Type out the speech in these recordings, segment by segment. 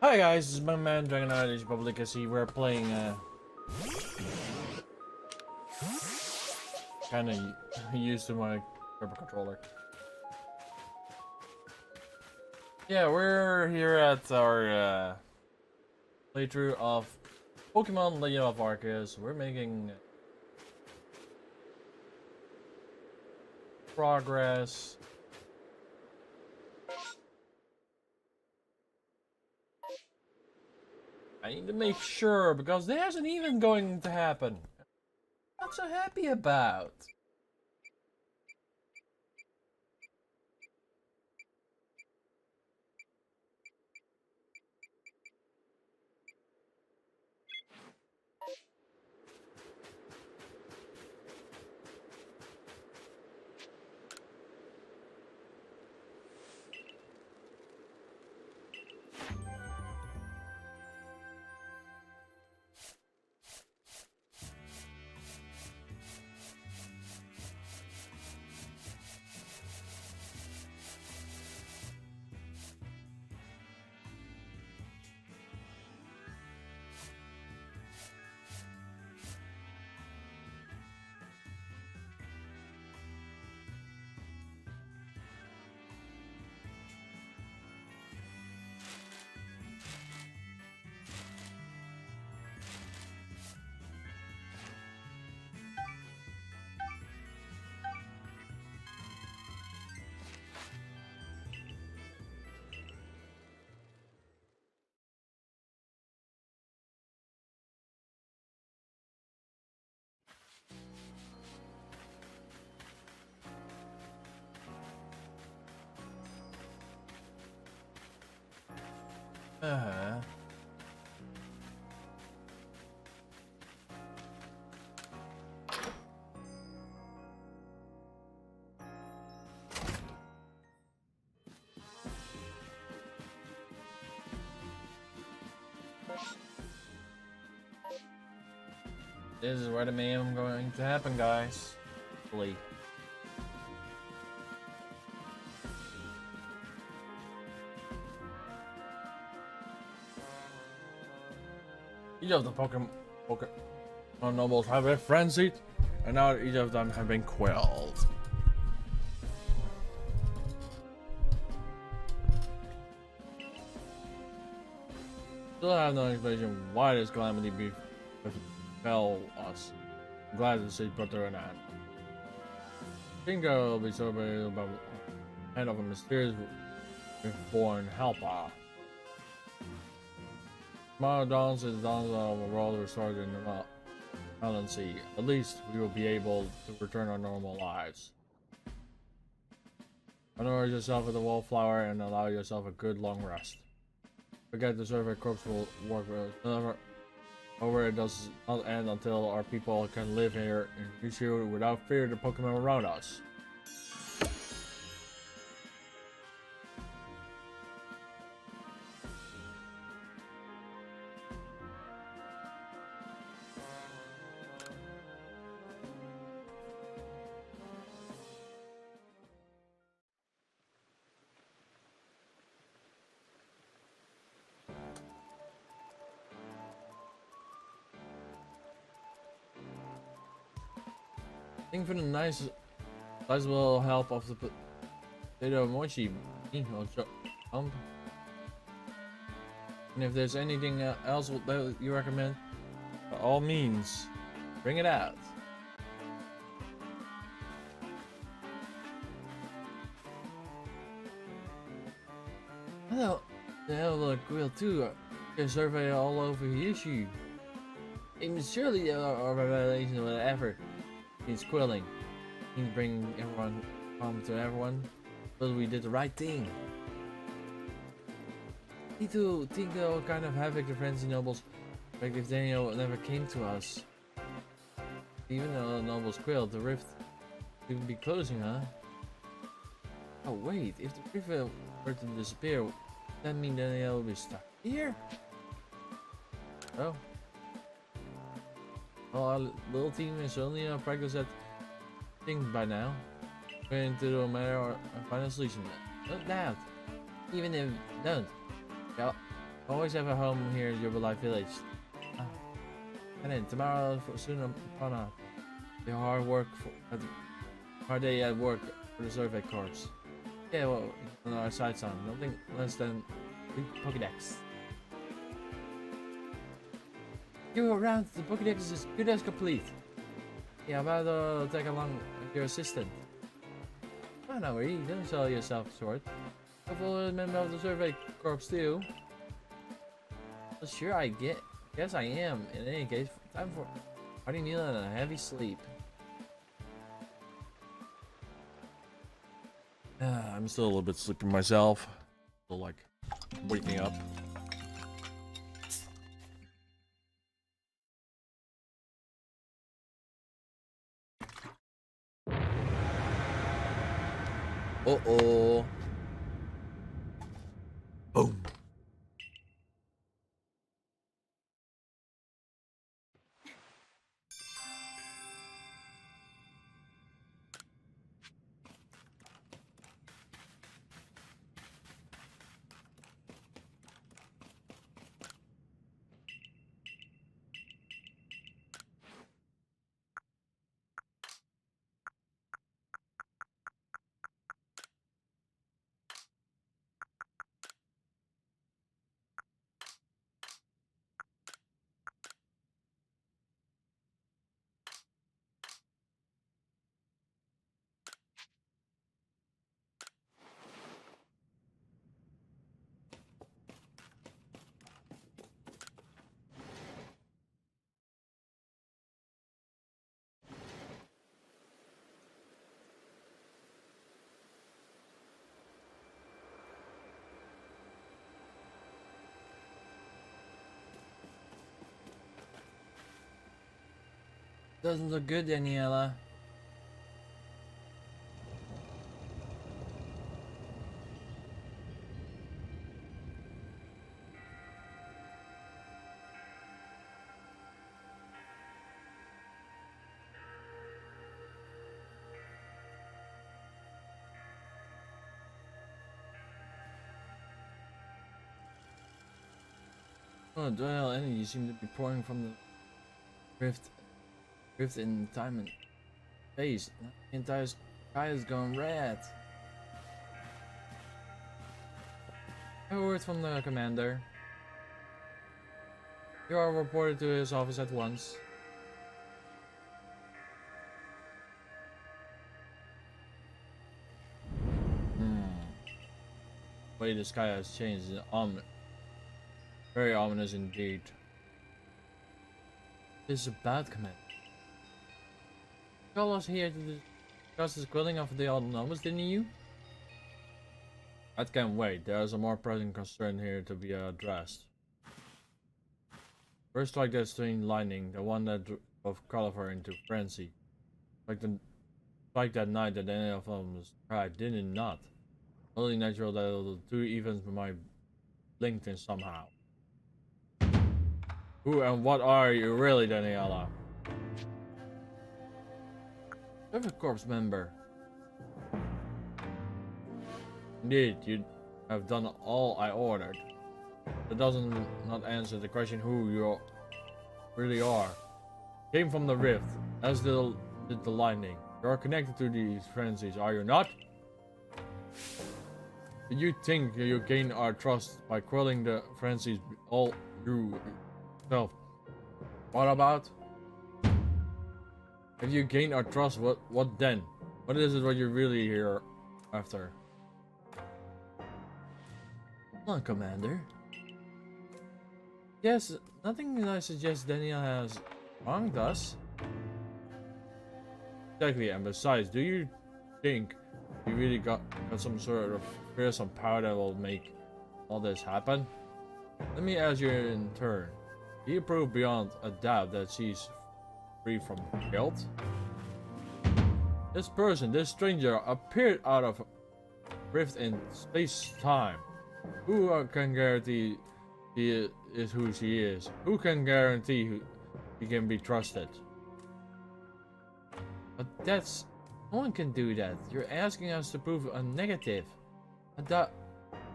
Hi guys, this is my man Dragonoid. As you probably can see, we're playing kind of used to my turbo controller. Yeah, we're here at our playthrough of Pokemon Legend of Arceus. We're making progress. I need to make sure because there's an event going to happen. I'm not so happy about. Uh-huh. This is where the mayhem going to happen, guys. Hopefully. Each of the Pokemon nobles have been frenzied, and now each of them have been quelled. Still have no explanation why this calamity befell us. I'm glad to see put her in hand. Bingo will be celebrated by the hand of a mysterious born helper. Tomorrow dawns is the dawn of a world restored in the Mountain Sea. At least we will be able to return our normal lives. Honor yourself with a wallflower and allow yourself a good long rest. Forget the survey corps will work with over. It does not end until our people can live here in Yushu without fear of the Pokemon around us. For the nice sizable help of the potato mochi and if there's anything else that you recommend, by all means bring it out. Hello, the hell of a grill too. A survey all over the issue. And surely our revelation with effort. He's quilling. He's bringing everyone home to everyone. But we did the right thing. Need to think what kind of havoc the frenzy nobles like if Daniel never came to us. Even though the nobles quilled, the rift could be closing, huh? Oh wait, if the rift were to disappear, would that mean Daniel will be stuck here? Oh. Well, our little team is only practice at things by now. We're into the matter or find a solution. No doubt. Even if don't, Always have a home here in your life village. Ah, and then tomorrow, soon upon the hard day at work for the survey corps. Yeah, well, on our sights on nothing less than Pokédex. You're around. The Pokédex is as good as complete. Yeah, I'm about to take along your assistant. Oh, no worry, don't sell yourself short. A full member of the survey corps too. Well, sure, guess I am. In any case, time for hearty meal and a heavy sleep. I'm still a little bit sleepy myself. Still like waking up. Uh-oh. Boom. Doesn't look good, Daniela. Oh, dual energy seem to be pouring from the rift in time and space. The entire sky is going red. A word from the commander. You are reported to his office at once. The way the sky has changed is very ominous indeed. This is a bad command. You call us here to discuss the quelling of the autonomous, didn't you? That can't wait. There's a more pressing concern here to be addressed. First, like that strange lightning, the one that drove Califer into frenzy. Like that night that any of them was cried, did it not? Only natural that the two events might linked in somehow. Who and what are you really, Daniela? Survey Corps member. Indeed, you have done all I ordered. That doesn't not answer the question who you really are. Came from the rift, as did the lightning. You are connected to these frenzies, are you not? Do you think you gain our trust by quelling the frenzies all you yourself? What about? If you gain our trust, what then? What is it what you're really here after? Come on, Commander. Yes, nothing that I suggest Daniel has wronged us. Exactly, and besides, do you think you really got some sort of fearsome power that will make all this happen? Let me ask you in turn. Do you prove beyond a doubt that she's free from guilt? This person, this stranger, appeared out of rift in space-time. Who can guarantee he is who she is? Who can guarantee he can be trusted? But that's... no one can do that. You're asking us to prove a negative. And that...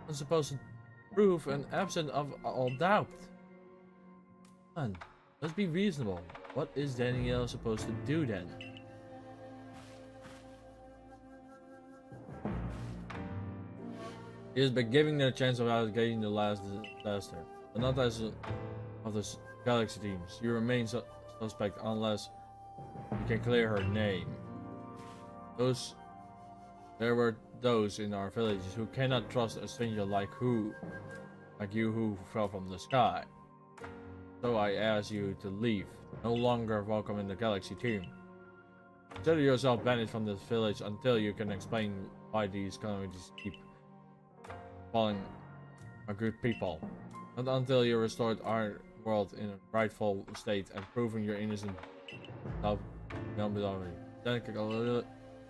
I'm supposed to proof and absent of all doubt. Come on, let's be reasonable. What is Danielle supposed to do then? He has been giving her a chance of getting the last disaster, but not as of the galaxy teams. You remain suspect unless you can clear her name. There were those in our villages who cannot trust a stranger like you who fell from the sky. So I ask you to leave. No longer welcome in the galaxy team. Consider yourself banished from this village until you can explain why these communities keep falling a good people. Not until you restored our world in a rightful state and proving your innocent of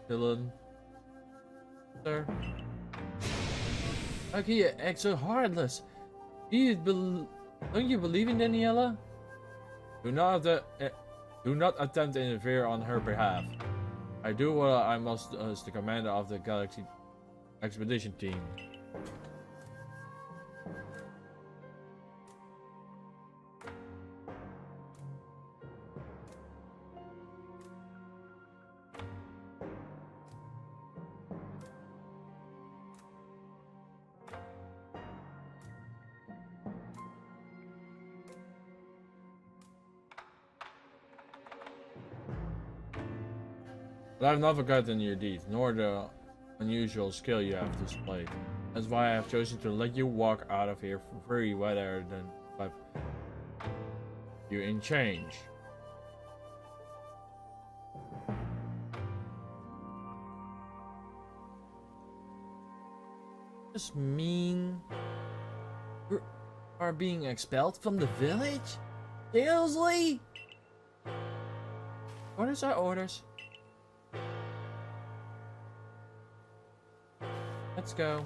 villain. Sir. How can you act so heartless? Don't you believe in Daniela? Do not attempt to interfere on her behalf. I do what I must as the commander of the Galaxy Expedition Team. But I have not forgotten your deeds, nor the unusual skill you have displayed. That's why I have chosen to let you walk out of here for free rather than have you in change. This mean you are being expelled from the village? Seriously? Orders are orders. Let's go.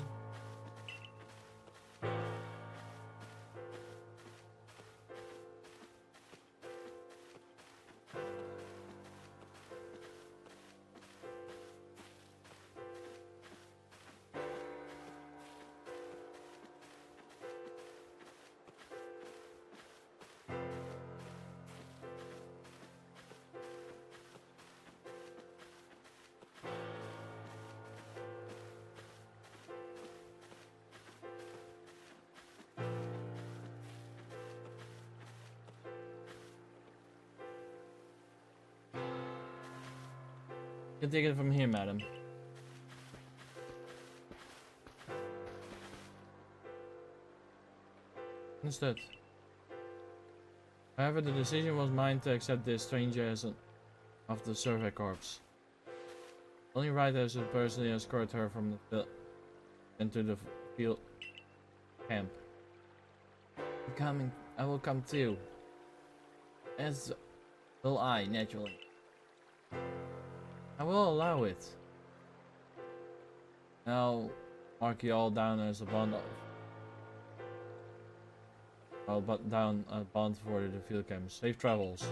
You can take it from here, madam. Understood. However, the decision was mine to accept this stranger as of the Survey Corps. Only right is to personally escort her from the into the field camp. I'm coming. I will come too. As will I, naturally. I will allow it. I'll mark you all down as a bond. I'll put down a bond for the field camp. Safe travels.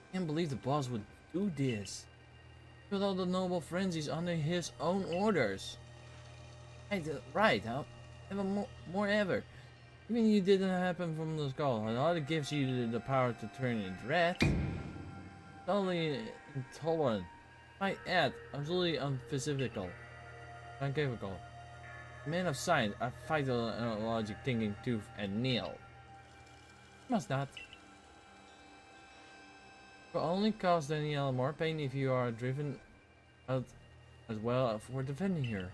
I can't believe the boss would do this. With all the noble frenzies under his own orders. Right, huh? Ever more ever. Even you didn't happen from the skull. And all it gives you the power to turn into red. Totally intolerant. I add, absolutely unphysical. Uncapable. Man of science, I fight the logic, thinking, tooth, and nail. Must not. It will only cause Danielle more pain if you are driven out as well for defending her.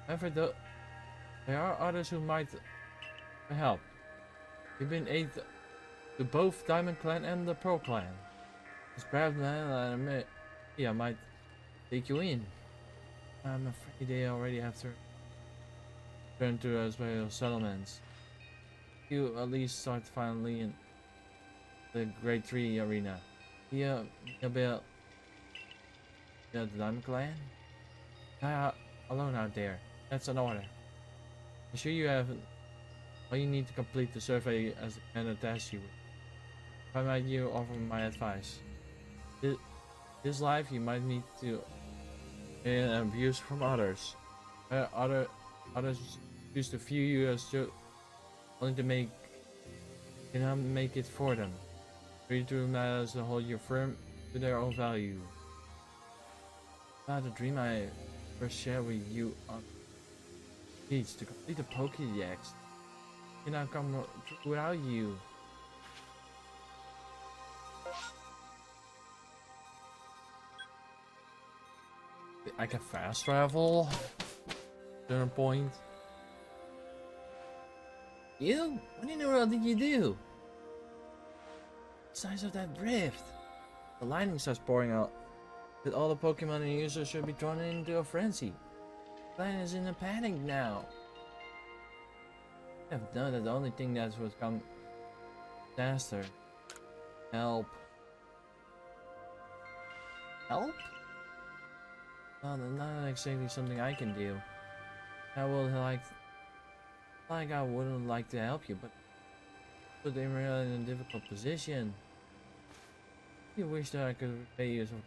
However, there are others who might help. You've been aid to both Diamond Clan and the Pearl Clan. It's perhaps I might take you in. I'm afraid they already have to turn to as well settlements. You at least start finally in the Grade 3 arena. Yeah, about the Diamond Clan? Alone out there. That's an order. I'm sure you have all you need to complete the survey as the commander tasked you with. If I might you offer my advice. This life you might need to abuse from others. Others choose to view you as only to cannot make it for them. Free to matters to hold your firm to their own value. About the dream I first shared with you on the beach to complete the Pokédex. Cannot come through without you. I can fast travel. Certain point. You? What in the world did you do? The size of that rift. The lightning starts pouring out. That all the Pokemon and users should be thrown into a frenzy. The clan is in a panic now. I have done that the only thing that would come disaster. Help. Help? Well, not exactly something I can do. I would like I wouldn't like to help you, but put them really in a difficult position. You wish that I could repay you some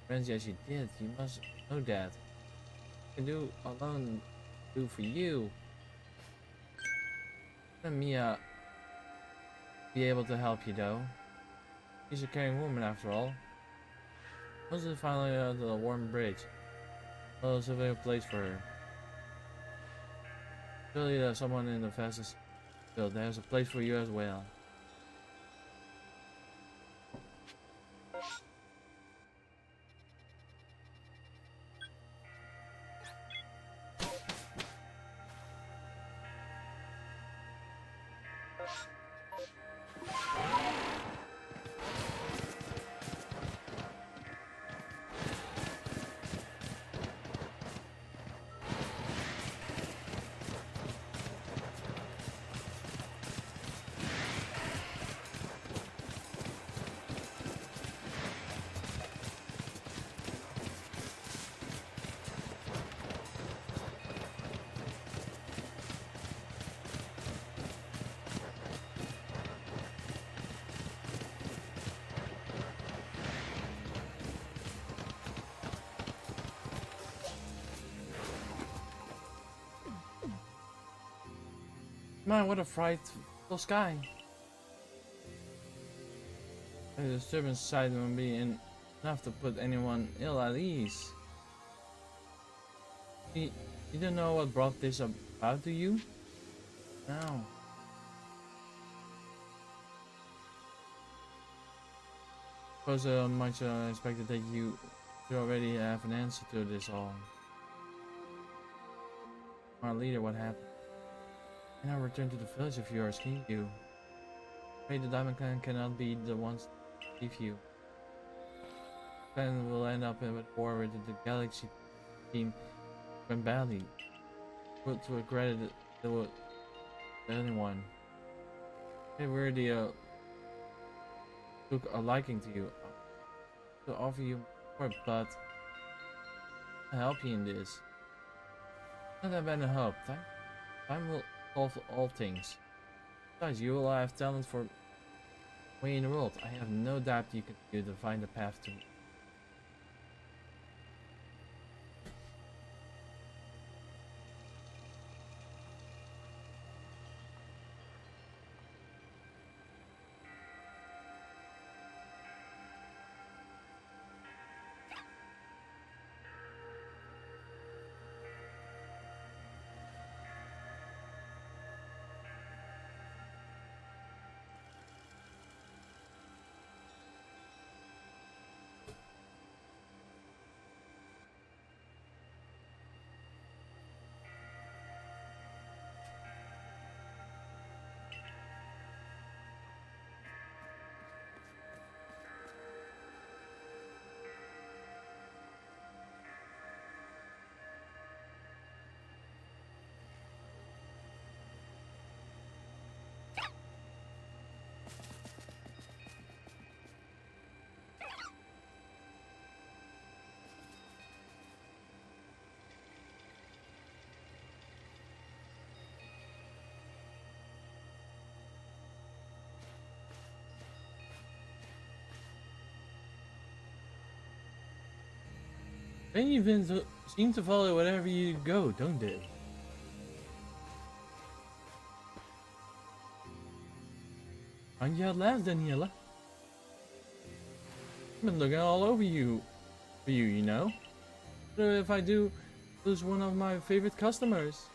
frenzy as you did. You must know that. I can do alone do for you. Let me be able to help you though. She's a caring woman after all. Once we finally out the warm bridge, there's a place for her. Surely there's someone in the fastest field. There's a place for you as well. Man, what a frightful sky. The disturbance side won't be enough to put anyone ill at ease. You don't know what brought this about to you? No. Suppose much expected that you already have an answer to this all. Our leader, what happened? I now return to the village of yours, can you? Afraid the Diamond Clan cannot be the ones to leave you. The clan will end up in a war with the Galaxy team when badly. Put to regret it to anyone. They really took a liking to you. To offer you more, but I'll help you in this. Not that bad a hope. Time will solve all things. Besides, you will have talent for way in the world. I have no doubt you could find a path to. Many events seem to follow wherever you go, don't they? Aren't you at last, Daniela? I've been looking all over you, you know. What if I do lose one of my favorite customers?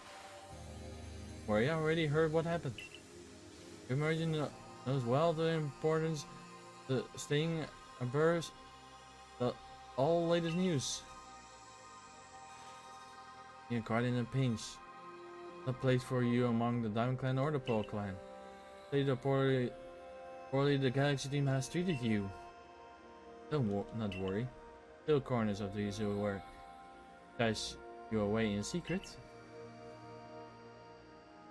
Worry, I already heard what happened. Emerging knows well the importance of staying abreast the all latest news. You're caught in a pinch. No place for you among the Diamond Clan or the Pearl Clan. Say the poorly the Galaxy team has treated you. Not worry. Still corners of these who were stash you away in secret.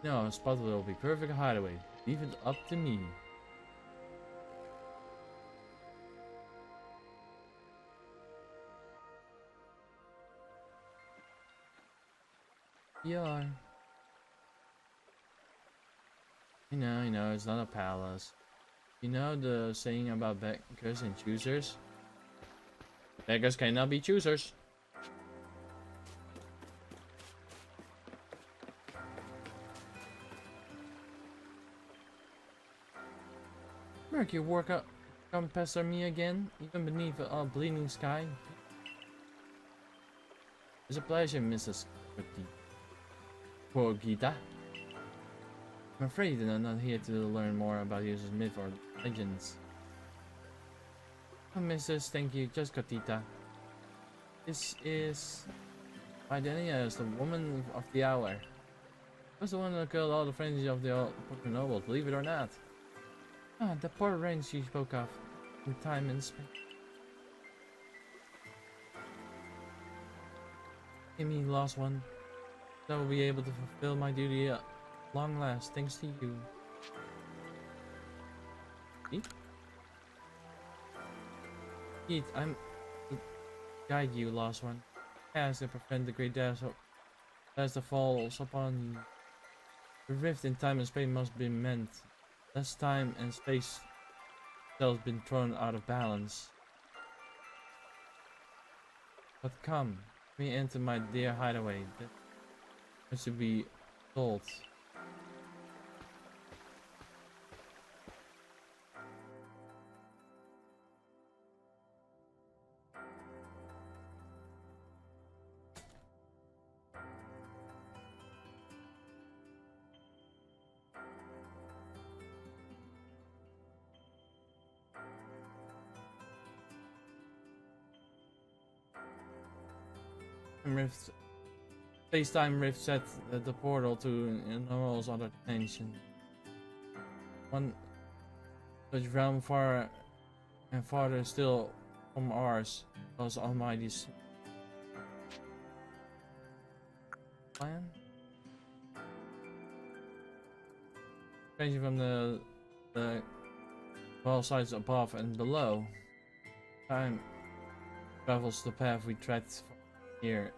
No, a spot will be perfect hideaway. Leave it up to me. Yeah. I know, it's not a palace. You know the saying about beggars and choosers? Beggars cannot be choosers. Merc, your workout come pester me again, even beneath a bleeding sky. It's a pleasure, Mrs. Gita. I'm afraid that I'm not here to learn more about user's myth or legends. Oh, Mrs. Thank you, just Gotita. This is... Idenia is the woman of the hour. Was the one that killed all the friends of the old Pokémon nobles, believe it or not. Ah, the poor wrench you spoke of, in time and space. Give me, lost one. I will be able to fulfill my duty at long last, thanks to you. Eat, I'm to guide you, lost one. As to prevent the great death as the falls upon you. The rift in time and space must be mended. Less time and space has been thrown out of balance. But come, let me enter my dear hideaway. That should be told. Rift, space-time rift set the portal to Normal's other dimension. One such realm far and farther still from ours was Almighty's plan. Changing from the 12 sides above and below, time travels the path we tread here.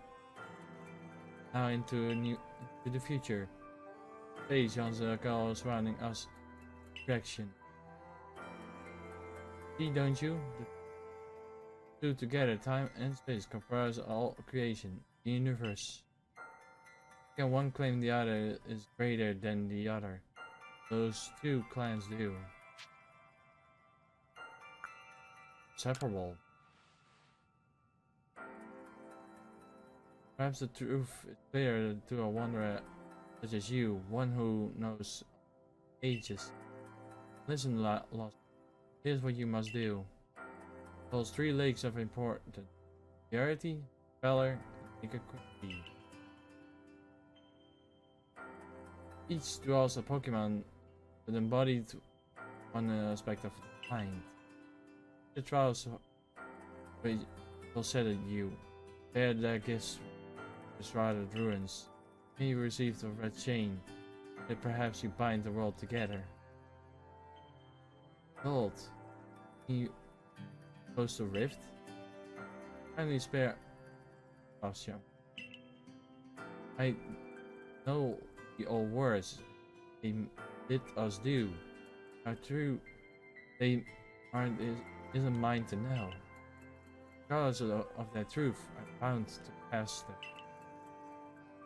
Now into the future. Space on the circle surrounding us. Direction. See, don't you? The two together, time and space, comprise all creation, the universe. Can one claim the other is greater than the other? Those two clans do. Separable. Perhaps the truth is clear to a wanderer such as you, one who knows ages. Listen, Lost. Here's what you must do. Holds 3 lakes of importance: purity, valor, and equity. Each draws a Pokemon that embodied one aspect of the mind. The trials will set at you. Bear their gifts. Rather ruins. May you receive the red chain, that perhaps you bind the world together. Gold. Can you close the rift? Kindly spare us, young. I know the old words they bid us do are true. They aren't isn't mine to know. Regardless of that truth, I'm bound to pass them.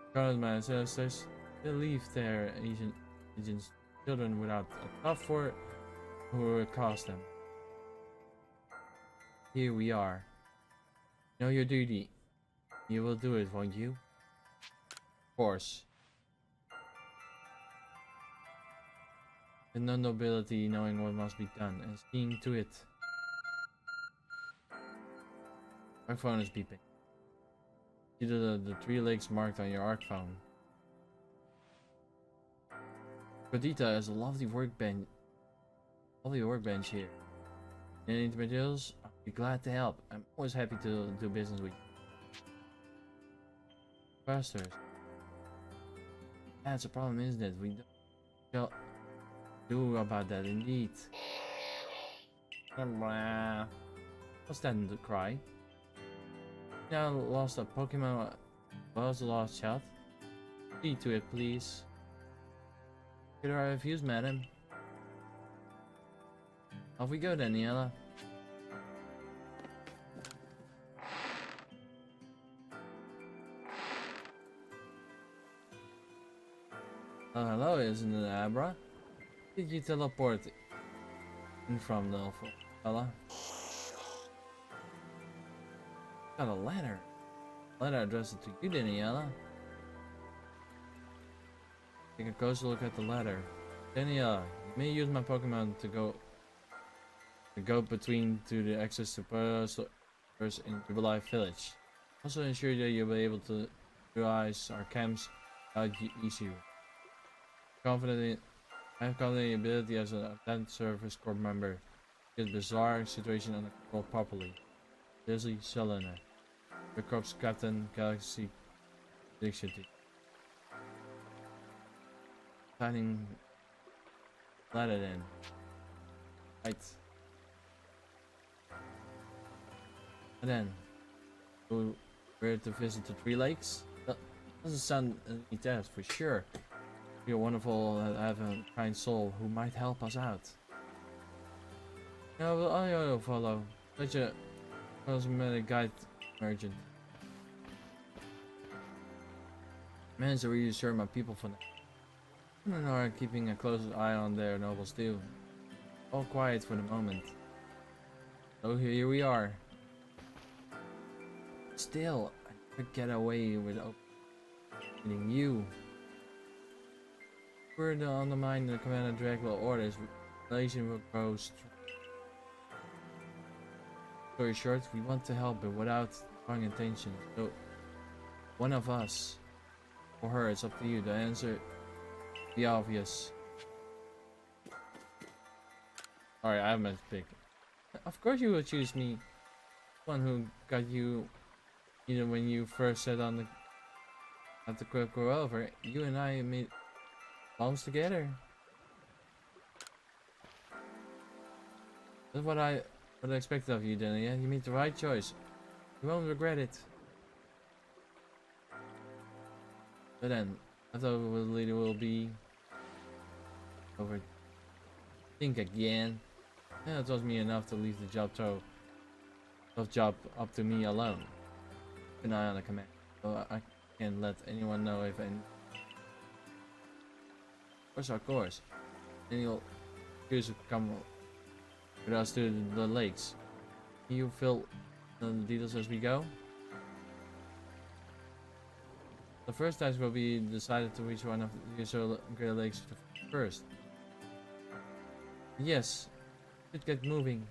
Regardless of my ancestors, they leave their agents children without a thought for who would cost them. Here we are. Know your duty. You will do it, won't you? Of course. With no nobility knowing what must be done and seeing to it. My phone is beeping. See the 3 lakes marked on your arc phone. Kodita has a lovely workbench here. Any materials? I'll be glad to help. I'm always happy to do business with you. Pastors. That's a problem, isn't it? We don't do about that, indeed. What's that in the cry? Now lost a Pokemon. Was a lost child? See to it, please. Could I refuse, madam? Off we go, Daniela. Hello, isn't it, Abra? Did you teleport in from the fella? Got a letter. Letter addressed to you, Daniela. Take a closer look at the letter. Daniela, you may use my Pokemon to go between to the access to first in Jubilee Village. Also ensure that you'll be able to utilize our camps without issue. I have confident in your ability as an attendant service corps member to get bizarre situation under control properly. Leslie Selena, the corps captain, Galaxy Dictionary. Signing letter then. Right. And then we're to visit the 3 lakes. That doesn't sound any task for sure. You're wonderful, have a kind soul who might help us out. Yeah, well, I'll follow. Such a cosmetic guide merchant. Managed to reassure my people for now. And are keeping a close eye on their nobles too. All quiet for the moment. So here we are. Still, I could get away with opening you. We're to undermine the Commander Dracula orders, relation will grow strong. Story short, we want to help, but without wrong intentions. So, one of us, or her, it's up to you. The answer, the obvious. Alright, I meant to pick. Of course you will choose me. One who got you, either when you first set on the, at the quick grow over, you and I made bombs together. That's what I expected of you, Danny. You made the right choice. You won't regret it. But then, I thought the leader will be over. Think again. Yeah, it was me enough to leave the job up to me alone. Keep an eye on the command, so I can't let anyone know if any. Of course. Then you'll choose to come with us to the lakes. Can you fill the details as we go? The first task will be decided to which one of the Great Lakes first. Yes, should get moving.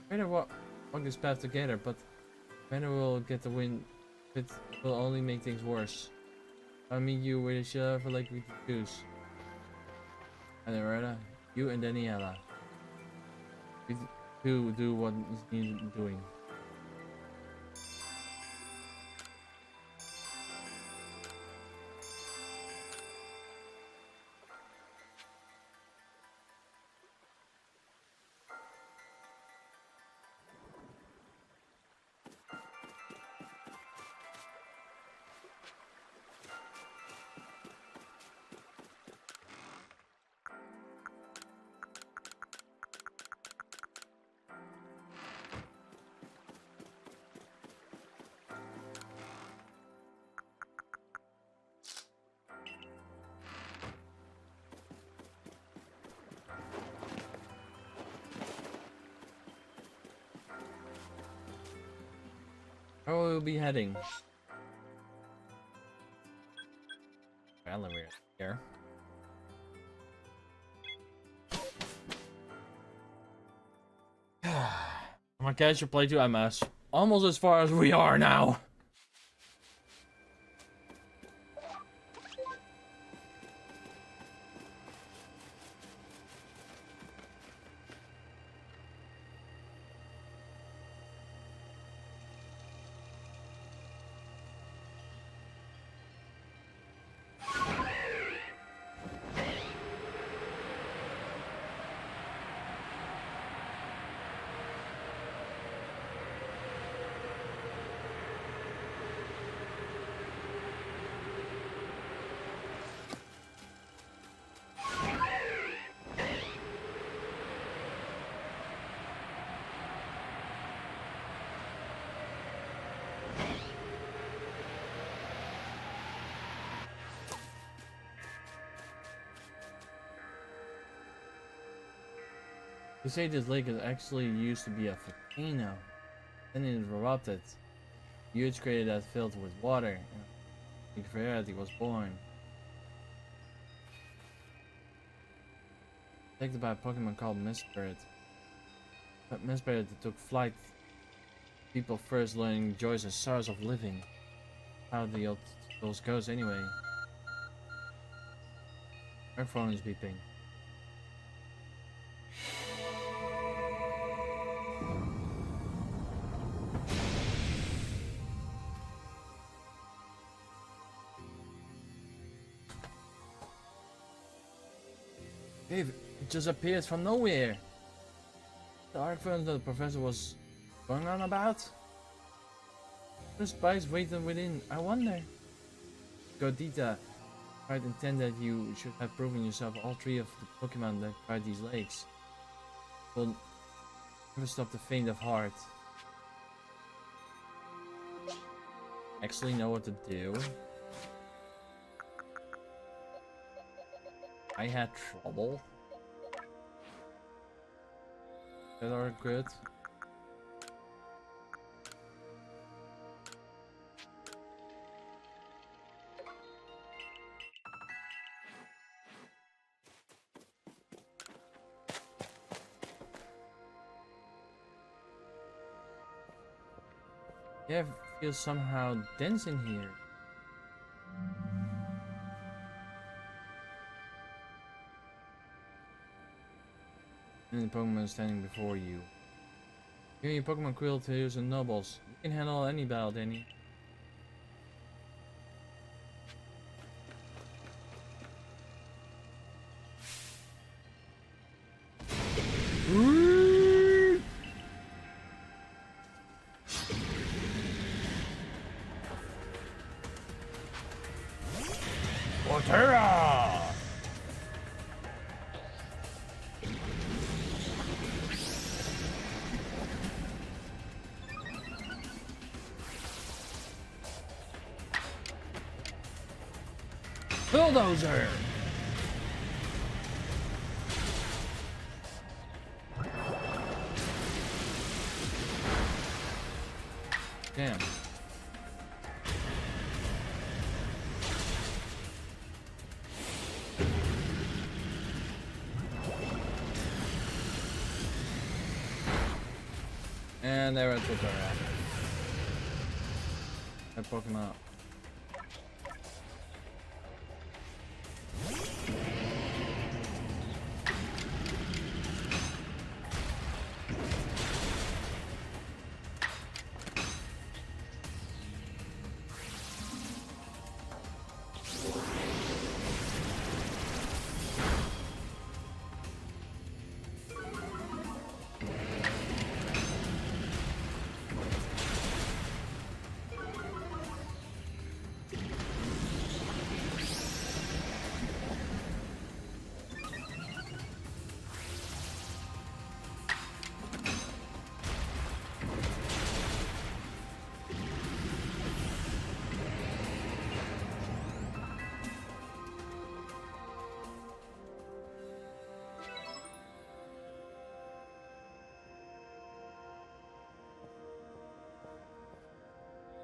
Better walk this path together, but Commander will get the wind. It will only make things worse. I'll meet you where the Shiver Lake we choose. And Loretta, you and Daniela. You two do what is needed doing. Where will we be heading? Well, we're here. My casual playthrough MS. Almost as far as we are now. You say this lake is actually used to be a volcano. Then it erupted. Huge crater that filled with water. And variety was born. Protected by a Pokemon called Mist Spirit. But Mist Spirit took flight. People first learning joys and sorrows of living. How the old those goes anyway. Our phone is beeping. It just appeared from nowhere. The Arcues that the professor was going on about? The spies waiting within, I wonder. Godita, I intend that you should have proven yourself all three of the Pokemon that guard these lakes. Will never stop the faint of heart. Actually know what to do. I had trouble. That are good. Yeah, it feels somehow dense in here. And the Pokemon standing before you. You and your Pokemon quill to use and nobles. You can handle any battle, Danny. Otera! Bulldozer! Damn. And there it's Otera. That Pokemon up.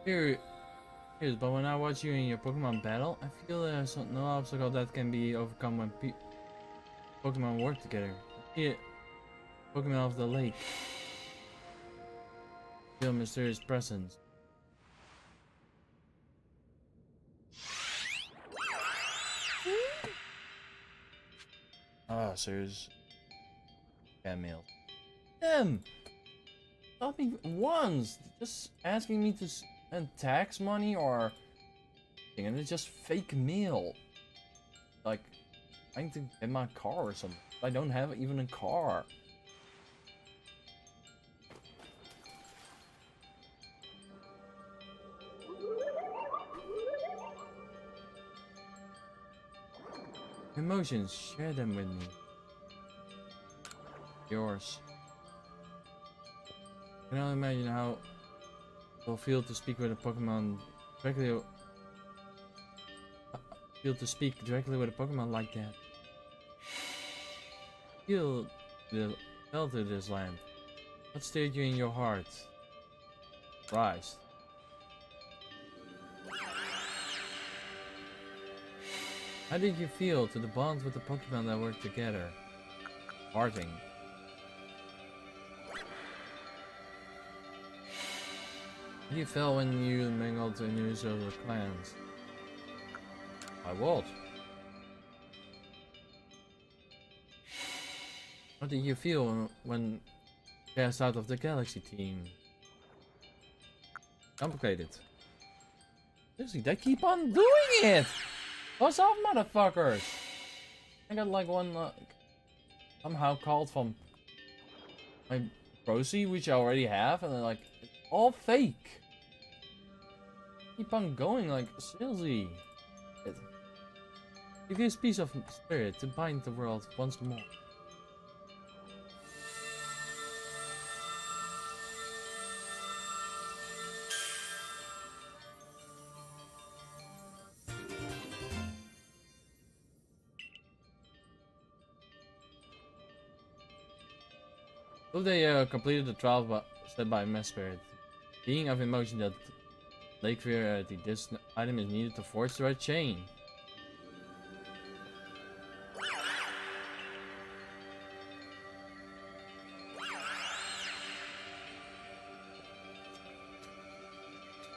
Here, but when I watch you in your Pokemon battle, I feel there's no obstacle that can be overcome when Pokemon work together. Yeah, Pokemon of the lake. Feel mysterious presence. Ah, serious. Fan mail. Damn! Stop me once! Just asking me to spend tax money or... And it's just fake mail. Like, trying to get my car or something. I don't have even a car. Emotions, share them with me. Yours. I can only imagine how it will feel to speak with a Pokemon directly. Feel to speak directly with a Pokemon like that. Feel to this land. What stirred you in your heart? Rise. How did you feel to the bond with the Pokemon that work together? Parting. How do you feel when you mingled in news of the clans? I would. How did you feel when cast out of the Galaxy team? Complicated. Seriously, they keep on doing it! What's up, motherfuckers? I got like one somehow called from my Procy, which I already have, and they're like, it's all fake. Keep on going, like, seriously. Give you a piece of spirit to bind the world once more. So they completed the trial set by Mass Spirit. Being of emotion that Lake Variety, this item is needed to forge the red chain.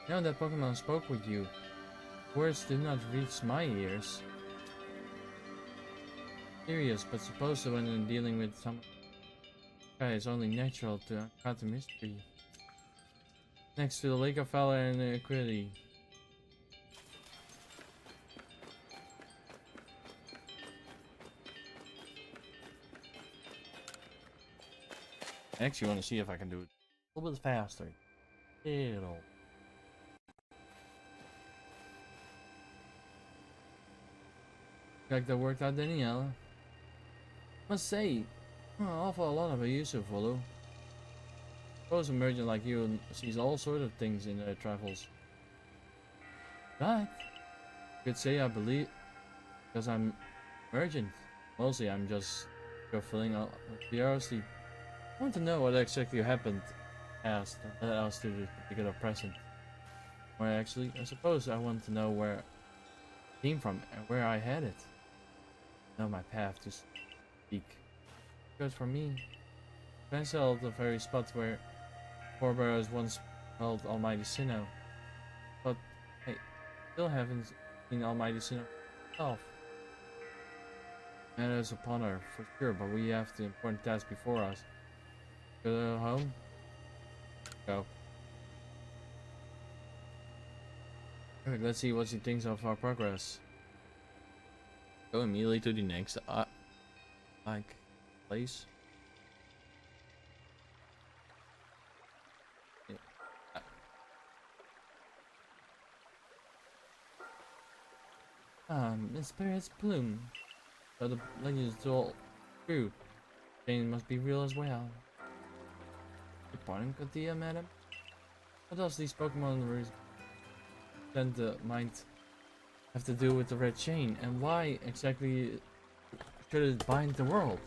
Now that Pokemon spoke with you, words did not reach my ears. Serious, but supposed to when dealing with some guy, it's only natural to encounter mystery. Next to the Lake of Valor and Equity. I actually want to see if I can do it a little bit faster. Little. Like that worked out, Daniela. Must say, an awful lot of it used to follow. Suppose a merchant like you sees all sorts of things in their travels. But you could say I believe because I'm merchant. Mostly I'm just fulfilling out curiosity. I want to know what exactly happened past that led us to the particular present. Or actually, I suppose I want to know where it came from and where I had it. Know my path to speak. Good for me. Cancel the very spot where Corberos once held Almighty Sinnoh. But I still haven't seen Almighty Sinnoh myself. And it's upon her for sure, but we have the important task before us. Go home? Go. Perfect, let's see what she thinks of our progress. Go immediately to the next place. Spirit's plume. So the legend is all true. Jane must be real as well. Good pardon, Katia, madam. What does these Pokemon represent the mind have to do with the red chain, and why exactly should it bind the world?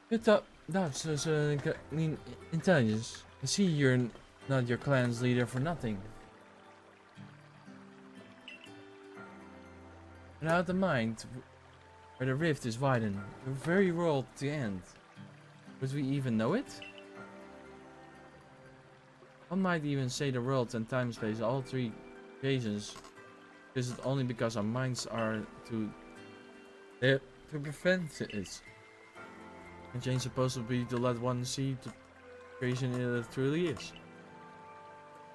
Good up, that's I mean intelligence. I see you're Not your clan's leader for nothing. Without the mind, where the rift is widened, the very world to end. Would we even know it? One might even say the world and time space, all three creations, is it only because our minds are there to prevent it. And change supposed to be to let one see the creation it truly is.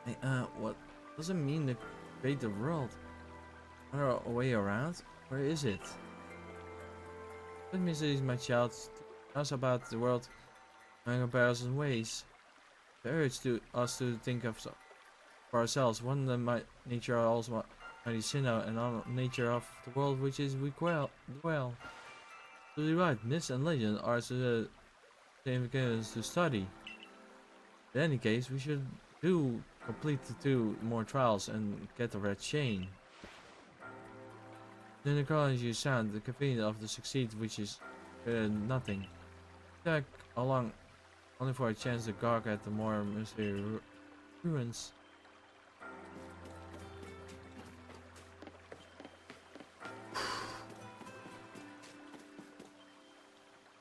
Hey, what does it mean to create the world? Another way around? Where is it? Let me see, my child. Tell us about the world in comparison ways. The urge to us to think of for ourselves, one that my nature also mighty sin out, and all nature of the world which is we dwell. Absolutely right. Myths and legend are the same to study. In any case, we should complete the 2 more trials and get the red chain. Then the college you sound the convenience of the succeed, which is nothing. Check along only for a chance to gawk at the more mysterious ruins.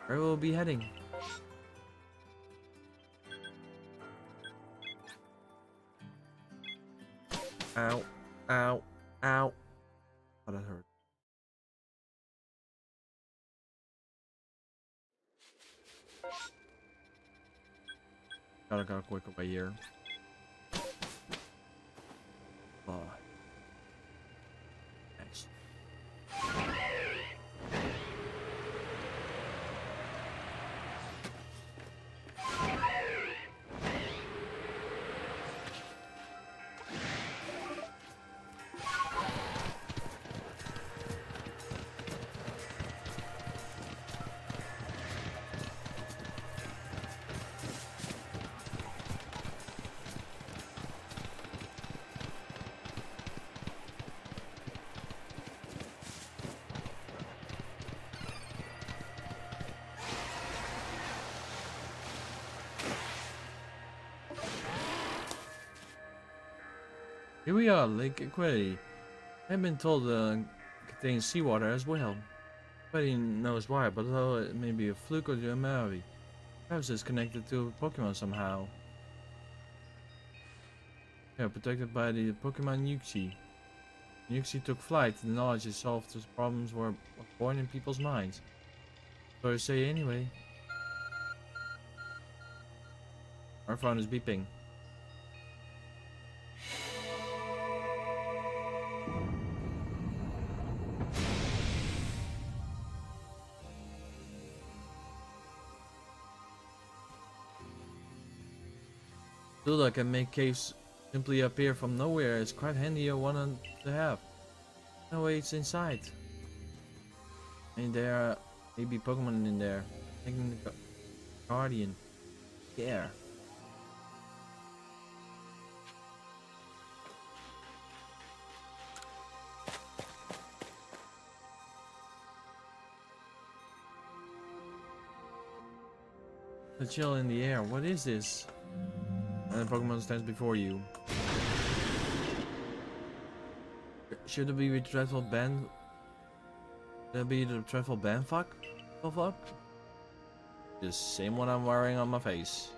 Where will we be heading? Ow, ow, ow. Oh, that hurt. Gotta go quick away here. Oh. Thanks. Here we are, Lake Equity. I've been told it contains seawater as well. Nobody knows why, but though it may be a fluke or a memory. Perhaps it's connected to Pokemon somehow. Yeah, protected by the Pokemon Yuxi. Yuxi took flight, the knowledge it solved those problems were born in people's minds. So I say anyway. Our phone is beeping. Tool that can make caves simply appear from nowhere is quite handy one to have. No way it's inside. I mean, there are maybe Pokemon in there. Taking the Guardian. Yeah. The chill in the air. What is this? And the Pokemon stands before you. Should it be the dreadful band? Should it be the dreadful band fuck? Fuck? The same one I'm wearing on my face.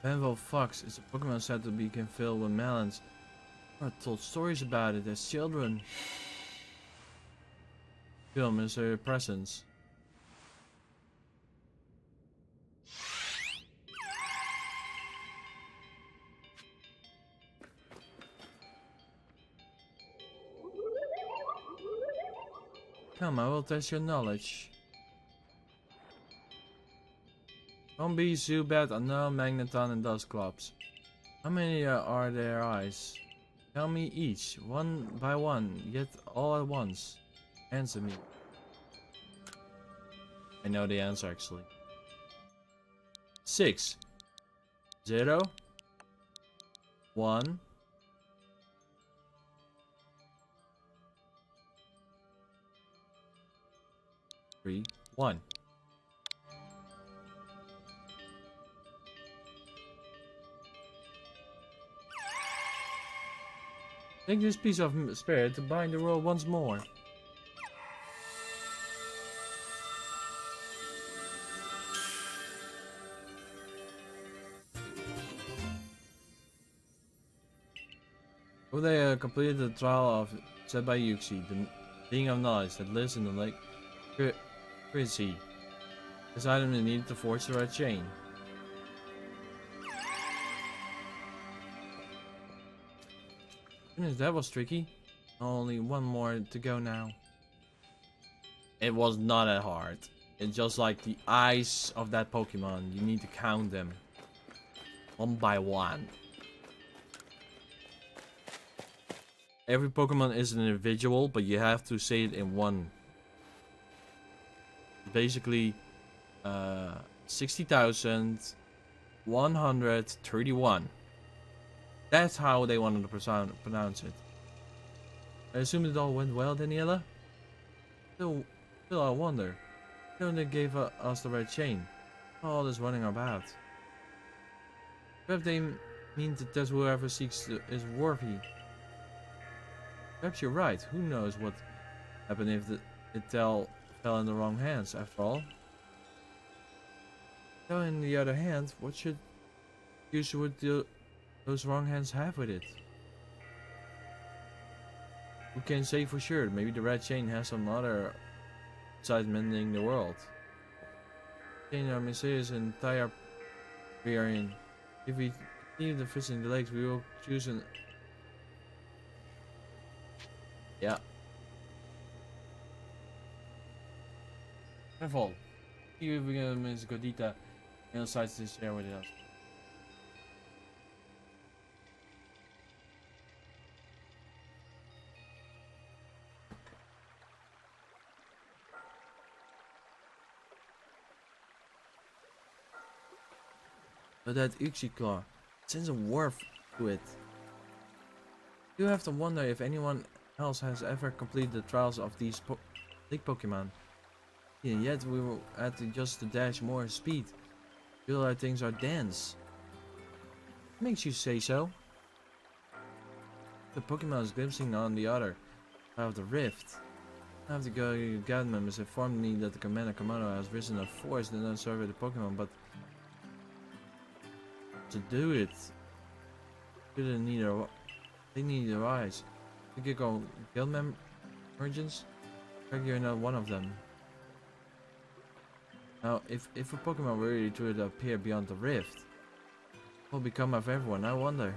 Benville Fox is a Pokemon said to be can fill with melons. I told stories about it as children. Film is her presence. Come, I will test your knowledge. Zombie, Zubat, Unknown, Magneton, and Dusclops. How many are their eyes? Tell me each, one by one, yet all at once. Answer me. I know the answer actually. 6, 0, 1, 3, 1. Take this piece of spirit to bind the world once more. When they completed the trial of set by Yuxi, the being of knowledge that lives in the lake Chrissy, decided they needed to forge the red chain. Goodness, that was tricky. Only one more to go now. It was not that hard. It's just like the eyes of that Pokemon. You need to count them. One by one. Every Pokemon is an individual, but you have to say it in one. Basically, 60,131. That's how they wanted to pronounce it. I assume it all went well, Daniela? Still I wonder. They gave us the red chain. All this running about. Perhaps they mean to test whoever seeks is worthy. Perhaps you're right. Who knows what happened if it fell in the wrong hands, after all. Now, on the other hand, what should use would those wrong hands have with it? Who can say for sure? Maybe the red chain has some other side mending the world. Chain our Messiah's entire we are in. If we continue the fish in the lakes, we will choose an. Yeah. Careful. See if we can miss Godita and decides to share with us. But that Uxie-claw sends a warp to it. You have to wonder if anyone else has ever completed the trials of these big Pokemon. Yeah, yet we will add just a dash more speed. Feel like things are dense. Makes you say so. The Pokemon is glimpsing on the other side of the rift. Half the guard members informed me that the Commander Komodo has risen a force that doesn't serve the Pokemon, but to do it, they need their eyes. You could go guild merchants. You're not one of them. Now, if a Pokemon were really to appear beyond the rift, what will become of everyone? I wonder.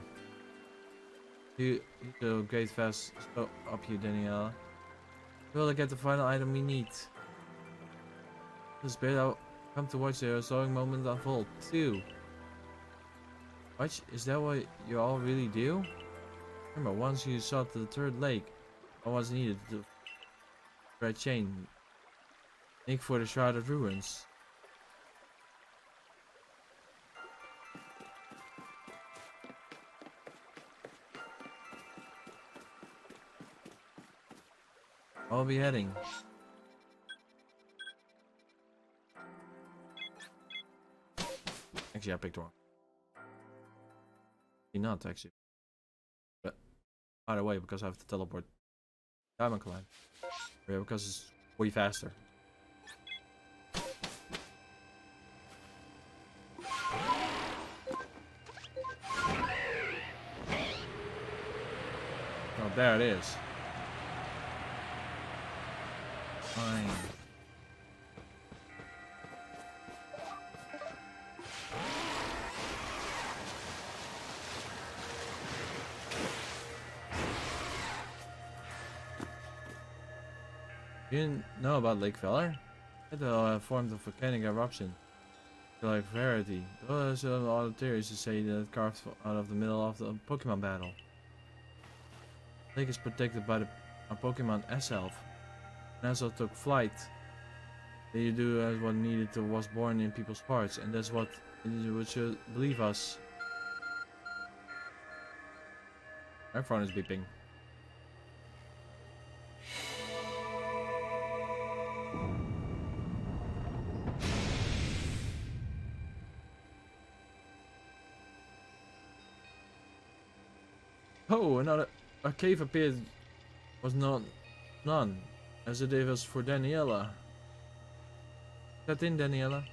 You go great fast up here, Daniela. Will I get the final item we need? This bit I'll come to watch the sewing moment unfold too. Watch, is that what you all really do? Remember, once you saw to the third lake, what was needed to red chain. Make for the shrouded ruins. I'll be heading. Actually, I picked one. Not actually, but either way, because I have to teleport Diamond Climb. Yeah, because it's way faster. Oh, there it is. Fine. You didn't know about Lake Feller? It formed of volcanic eruption. Like Verity. Those are all the theories to say that it carved out of the middle of the Pokemon battle. The lake is protected by the Pokemon S-Elf. And as took flight. They do as what needed to was born in people's hearts, and that's what would should believe us. Our phone is beeping. Oh, a cave appeared. Was none, as it was for Daniela. That in, Daniela.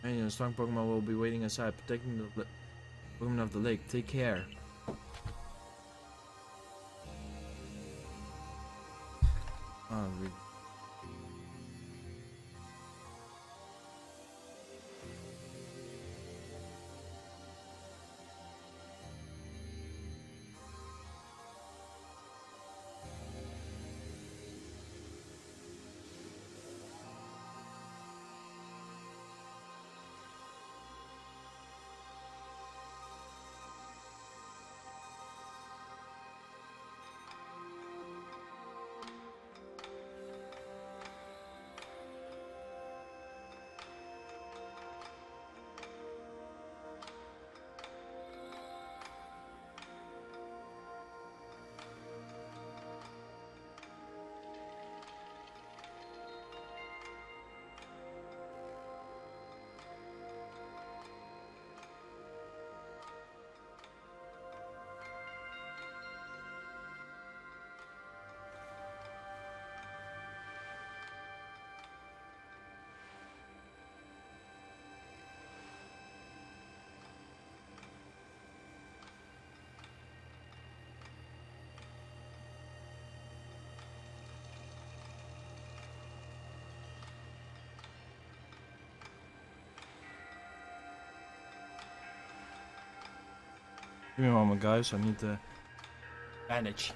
And a strong Pokemon will be waiting outside, protecting the Pokemon of the lake. Take care. Oh, really? Give me a moment, guys. I need to bandage.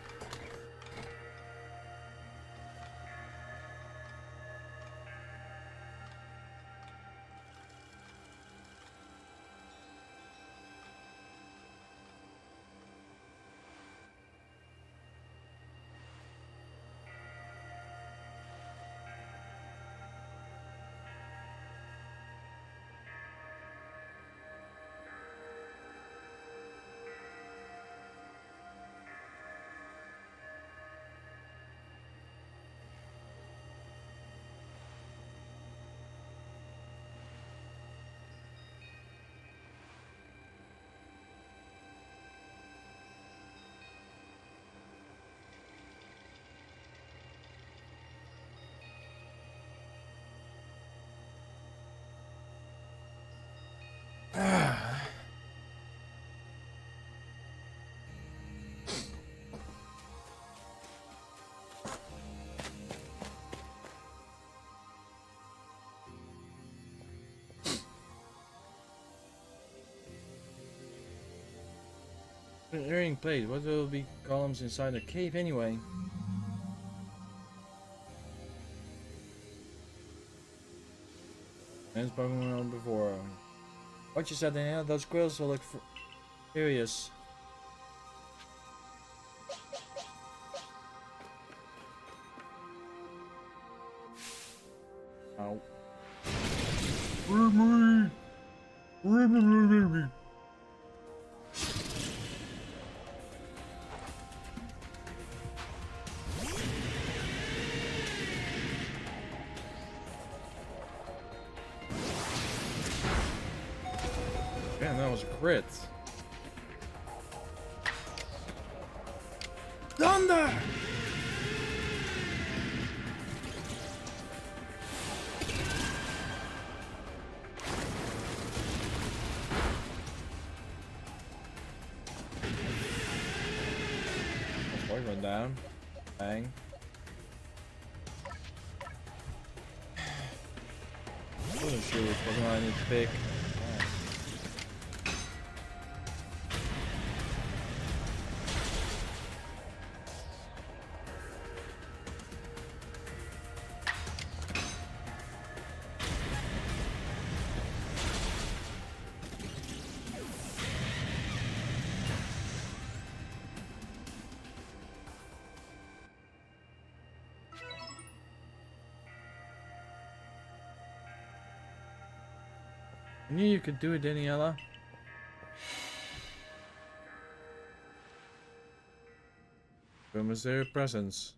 An earring plate. What will be columns inside a cave anyway? And Pokemon before. What you said, Danielle? Those squirrels will look furious. Ow. Man, that was a crit. Thunder! Boy went down. Bang. I wasn't sure which Pokemon I need to pick. knew you could do it, Daniela. Your mysterious presence.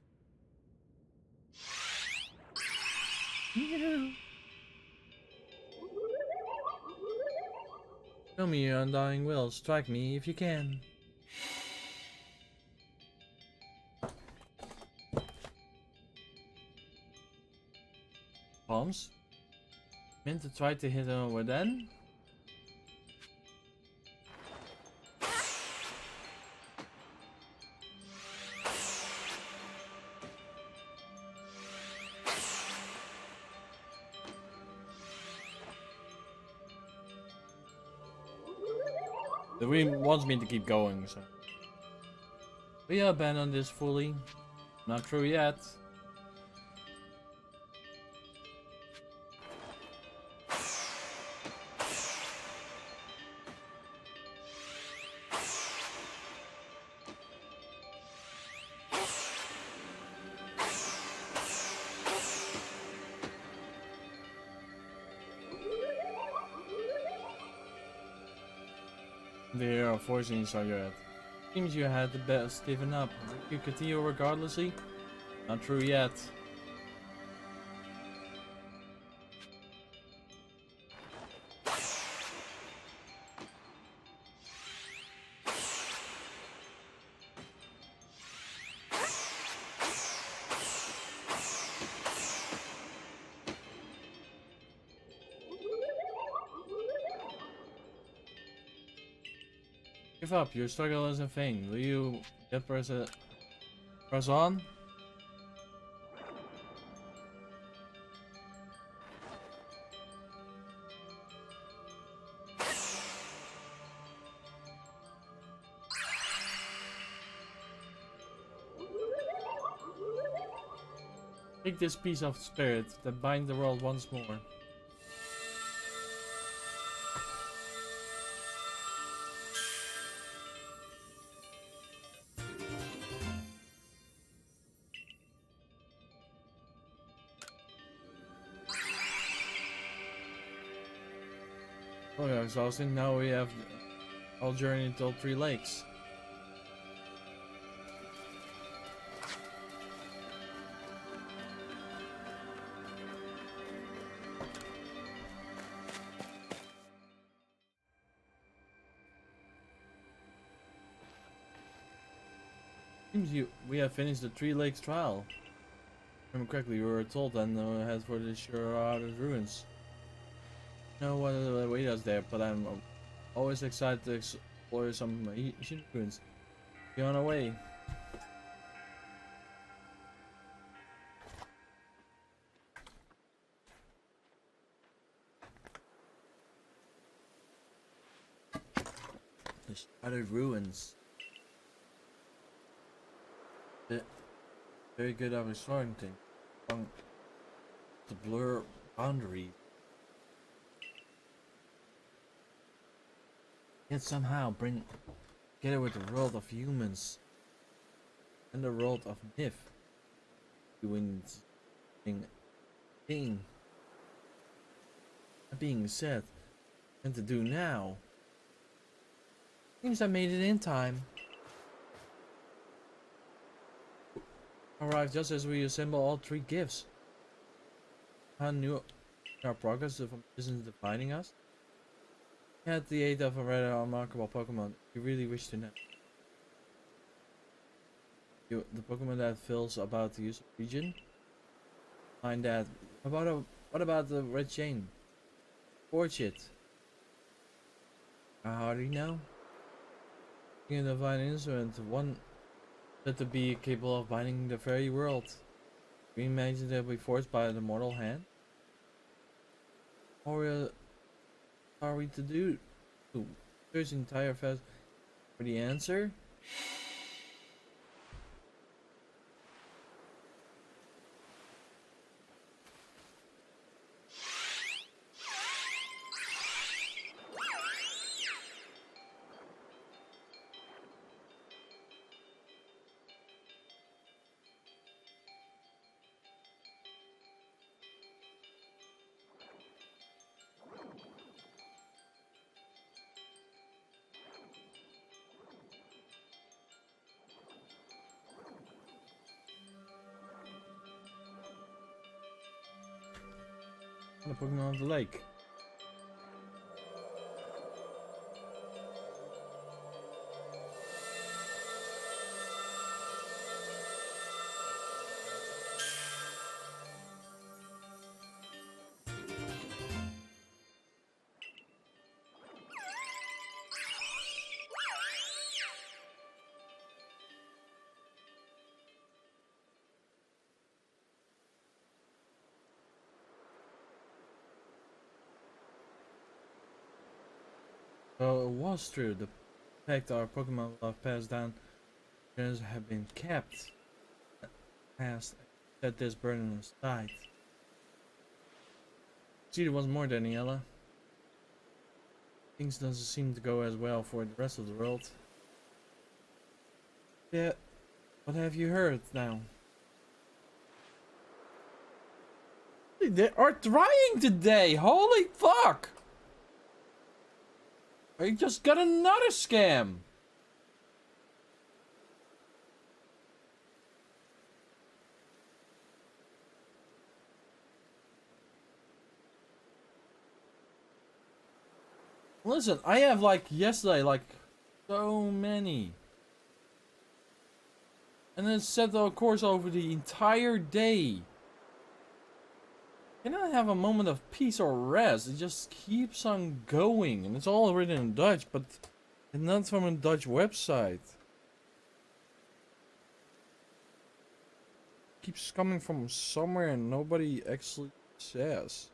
Show me your undying will. Strike me if you can. Palms? Meant to try to hit him over then? The Dream wants me to keep going, so. We abandon this fully. Not true yet. There are fortunes on your head. Seems you had the best given up. You continue regardlessly? Not true yet. Give up, your struggle isn't vain. Will you get press on? Take this piece of spirit that binds the world once more. Oh yeah, exhausting. Now we have all journey till 3 lakes. Seems we have finished the 3 lakes trial. If I remember correctly, we were told then head for the Shrouded ruins. Know what await us there, but I'm always excited to explore some ancient ruins. Be on our way. The Shrouded ruins. Very good at exploring things. To blur boundaries. Yet somehow bring together with the world of humans and the world of myth. Doing thing. That being said, and to do now. Seems I made it in time. Arrived just as we assemble all 3 gifts. How new our progress of isn't defining us? At the aid of a rather remarkable Pokemon, you really wish to know. The Pokemon that fills about the use of region? Find that. What about the red chain? Forge it. I hardly know. Being a divine instrument, one said to be capable of binding the very world. We imagine that we forced by the mortal hand? Or are we to do to search the entire fest for the answer? The Pokemon of the lake. So it was true. The fact our Pokemon love passed down have been kept. Past set this burden aside. See, there was more, Daniela. Things doesn't seem to go as well for the rest of the world. Yeah, what have you heard now? They are trying today! Holy fuck! I just got another scam! Listen, I have like yesterday, like so many. And then set the course over the entire day. Can I have a moment of peace or rest? It just keeps on going. And it's all written in Dutch, but it's not from a Dutch website. It keeps coming from somewhere and nobody actually says.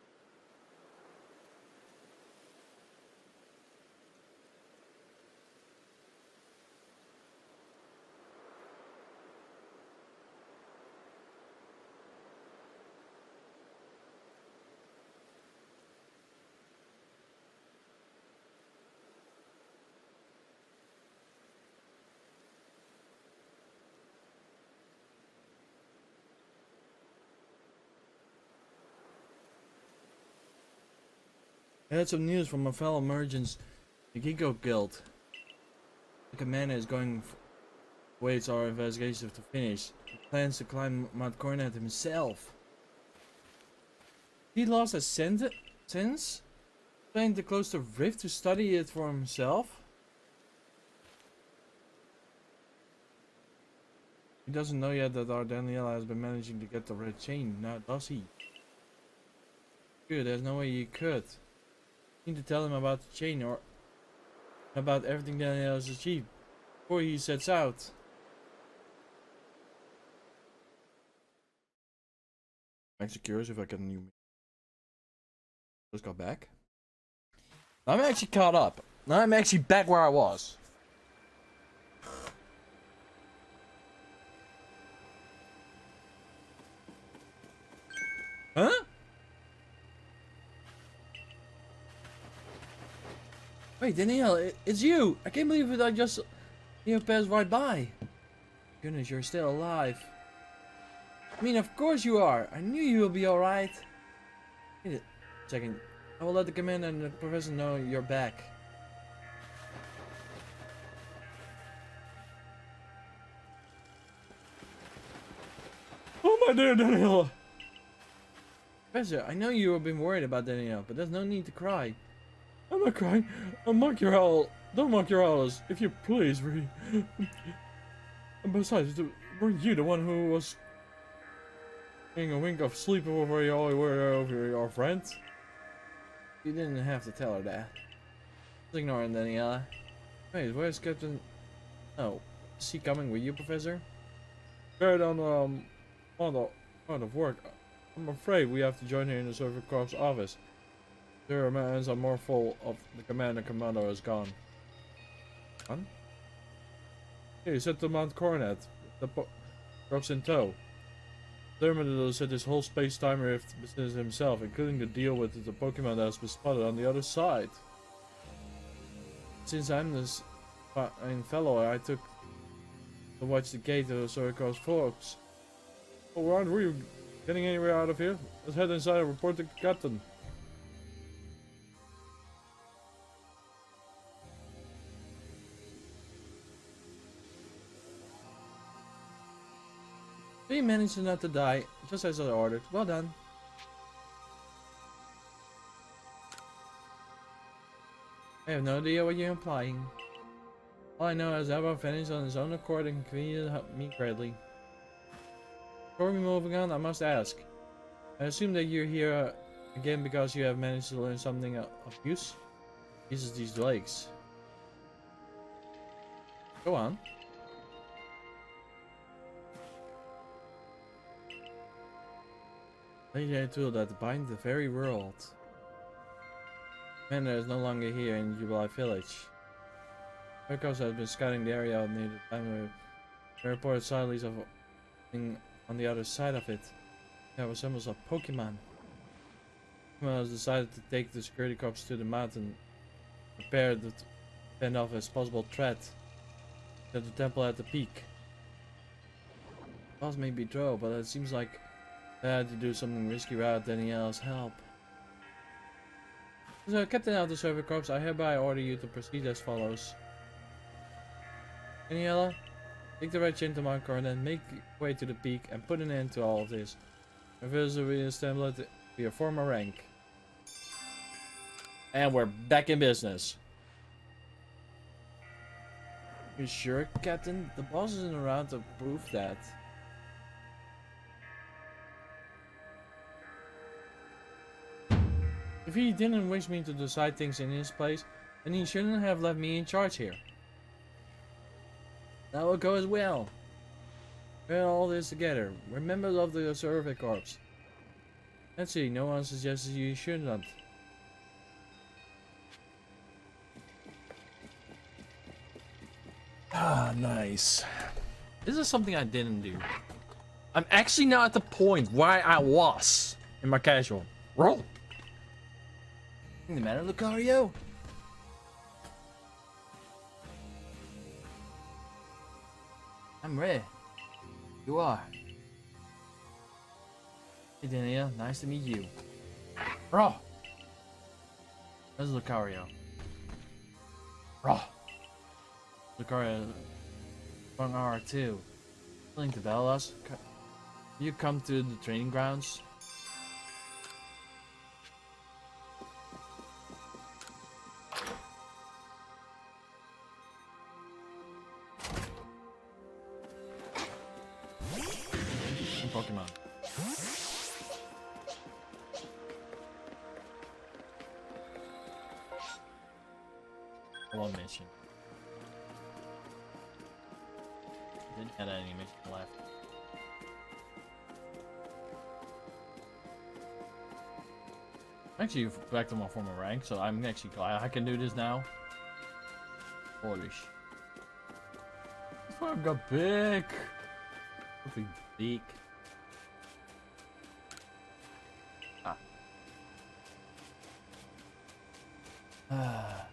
I had some news from my fellow merchants, the Ginkgo Guild. The commander is going waits our investigation to finish. He plans to climb Mount Coronet himself. He lost a sense? Planning to close the rift to study it for himself? He doesn't know yet that our Daniela has been managing to get the red chain, now does he? Good, there's no way he could. Need to tell him about the chain or about everything Daniel has achieved before he sets out. I'm actually curious if I get a new. Just got back. I'm actually caught up. I'm actually back where I was. Huh? Wait, Danielle, it's you! I can't believe it, I just passed right by. Goodness, you're still alive. I mean, of course you are. I knew you would be alright. Wait a second. I will let the commander and the professor know you're back. Oh my dear Danielle! Professor, I know you have been worried about Danielle, but there's no need to cry. I'm not crying. I'll mock your howl. Don't mock your howls, if you please, Ree. And besides, weren't you the one who was getting a wink of sleep over your friend? You didn't have to tell her that. Just ignore it, Daniela. Wait, where's Captain? Oh, is he coming with you, Professor? Right on of work. I'm afraid we have to join her in the Silver Corps office. Their hands are more full of the commando is gone. Gone? Hey, set to Mount Coronet. The drops in tow. Terminator set his whole space-time rift business himself, including the deal with the Pokemon that has been spotted on the other side. Since I'm this fine fellow, I took to watch the gate of the Silver Corps folks. Oh, aren't we getting anywhere out of here? Let's head inside and report to the captain. We managed not to die, just as I ordered. Well done. I have no idea what you're implying. All I know is Elbow finished on his own accord and continued to help me greatly. Before we moving on, I must ask. I assume that you're here again because you have managed to learn something of use? Uses these lakes. Go on. Legendary tool that binds the very world. Commander is no longer here in Jubilee Village. Arcues has been scouting the area near the time we reported sightings of thing on the other side of it. That resembles a Pokémon. Pokémon has decided to take the security corps to the mountain, prepared to fend off as possible threat. At the temple at the peak. Boss may be true, but it seems like I had to do something risky rather than anything else help. So, Captain of the Server Corps, I hereby order you to proceed as follows. Daniela, take the right chain to Markor and then make your way to the peak and put an end to all of this. Reverse the reassemble to your former rank. And we're back in business. You sure, Captain? The boss isn't around to prove that. If he didn't wish me to decide things in his place, then he shouldn't have left me in charge here. That will go as well. We're all this together. We're members of the Survey Corps. Let's see, no one suggests you shouldn't. Ah, nice. This is something I didn't do. I'm actually now at the point where I was in my casual. Roll. In the matter, Lucario. I'm ready. You are. Hey, Daniel. Nice to meet you. Bro. This is Lucario. Bro. Lucario. Strong R2. Willing to battle us? You come to the training grounds? Pokemon. One mission. Didn't have any mission left. Actually, back to my former rank, so I'm actually glad I can do this now. Holy sh! This farm got big. Something big. Ah.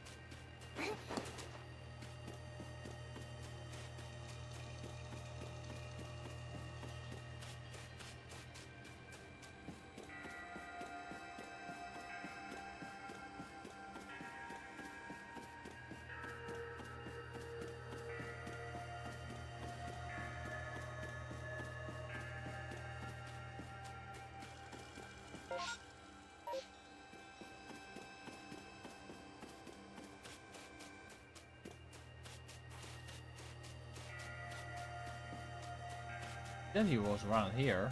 Then he was around here.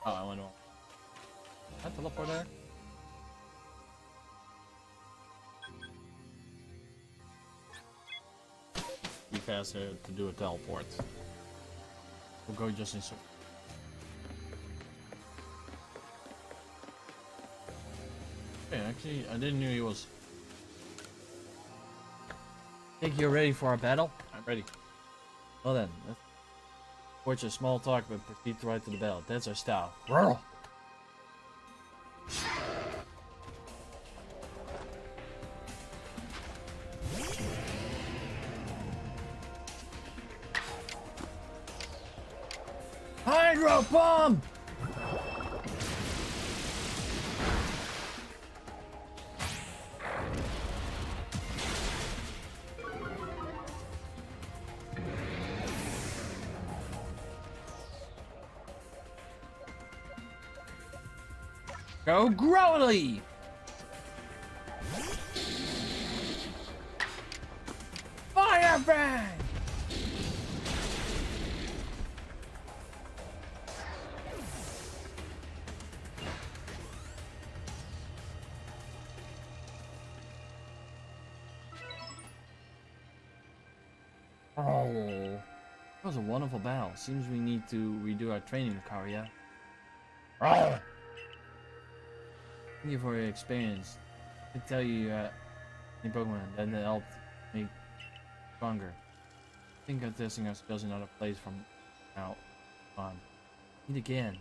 Oh, I went wrong. Can I teleport there? Be faster to do a teleport. We'll go just in so. Okay, actually, I didn't know he was. Think you're ready for our battle? I'm ready. Well then, let's Forge a small talk, but proceed right to the bell. That's our style. Roar! Hydro bomb! Go Growly! Fire Bang! Oh, that was a wonderful battle. Seems we need to redo our training, Karia. Oh. Thank you for your experience. I can tell you in Pokemon that helped me stronger. I think of testing our skills in another place from now on. Meet again.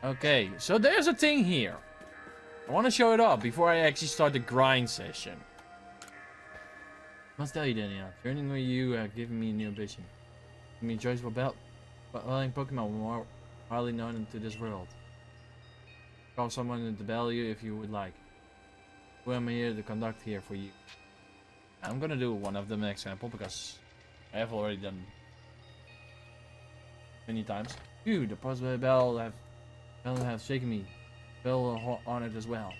Okay, so there's a thing here. I want to show it off before I actually start the grind session. Must tell you, Daniel, training with you giving me a new ambition. Give me choice about battling Pokemon more widely known into this world. Call someone to battle you if you would like. Who am I here to conduct here for you? I'm gonna do one of them example because I have already done many times. Phew, the possible battle have shaken me. Feel honored as well.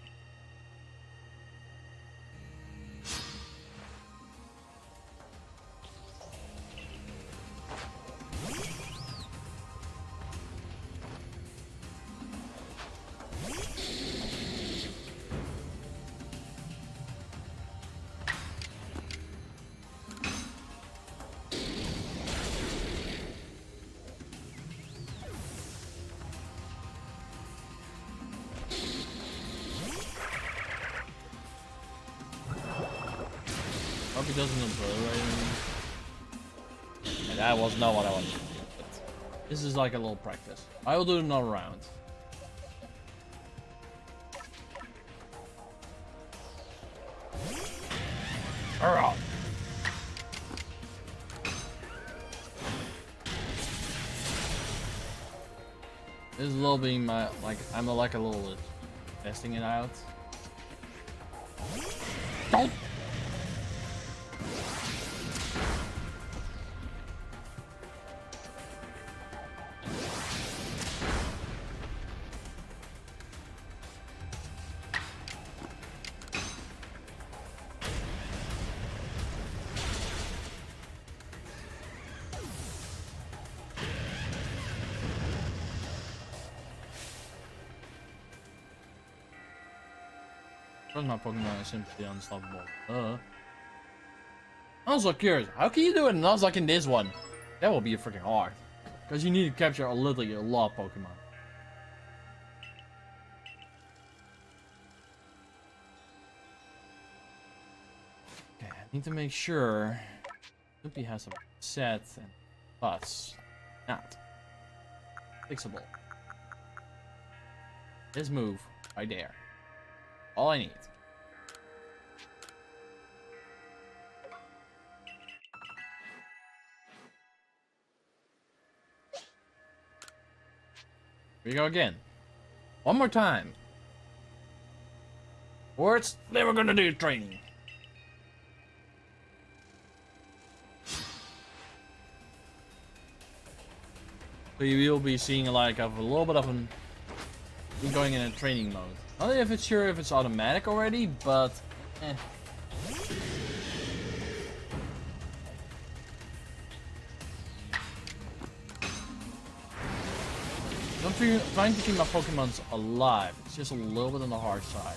Hope he doesn't obliterate me. And that was not what I wanted to do. But this is like a little practice. I will do another round. Alright. This is a little bit my I'm like a little testing it out. Don't. My Pokemon is simply unstoppable. I'm also curious, how can you do it Nuzlocke in this one? That will be freaking hard. Because you need to capture literally a lot of Pokemon. Okay, I need to make sure Snoopy has some sets and plus. Not. Fixable. This move right there. All I need. Here we go again. One more time. Or it's never gonna do training. So you will be seeing like a little bit of an going in a training mode. Not if it's sure if it's automatic already, but I'm trying to keep my Pokemons alive. It's just a little bit on the hard side.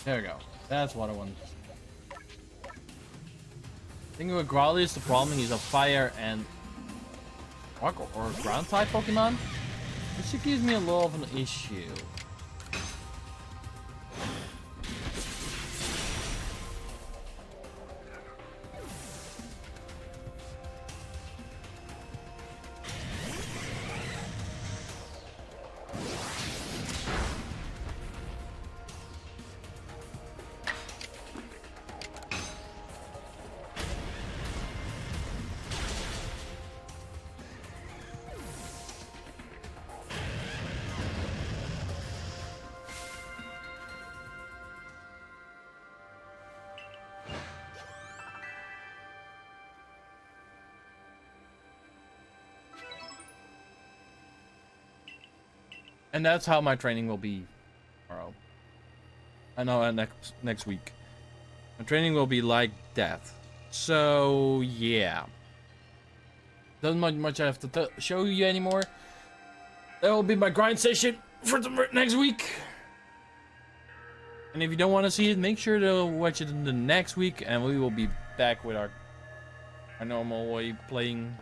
There we go. That's what I wanted. think with Growlithe, the problem, he's a fire and rock or ground type Pokemon, which gives me a little of an issue. And that's how my training will be tomorrow. I know, next week. My training will be like that. So, yeah. Doesn't much I have to show you anymore. That will be my grind session for the next week. And if you don't want to see it, make sure to watch it in the next week. And we will be back with our normal way playing.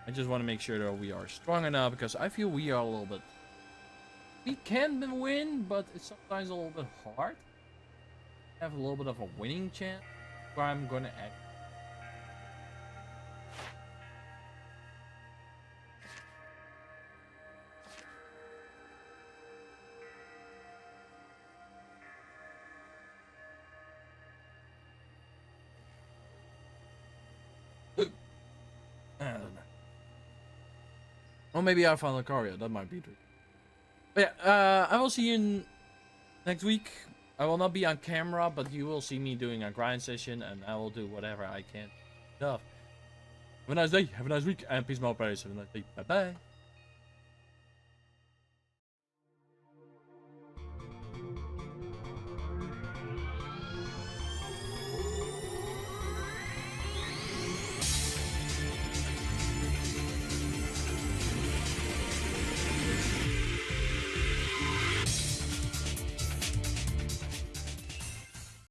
I just want to make sure that we are strong enough, because I feel we are a little bit... We can win, but it's sometimes a little bit hard. Have a little bit of a winning chance where I'm gonna act. I don't know. Or maybe I'll find Lucario, that might be true. But yeah, I will see you next week. I will not be on camera, but you will see me doing a grind session, and I will do whatever I can. Have a nice day, have a nice week, and peace, my players. Have a nice day. Bye bye.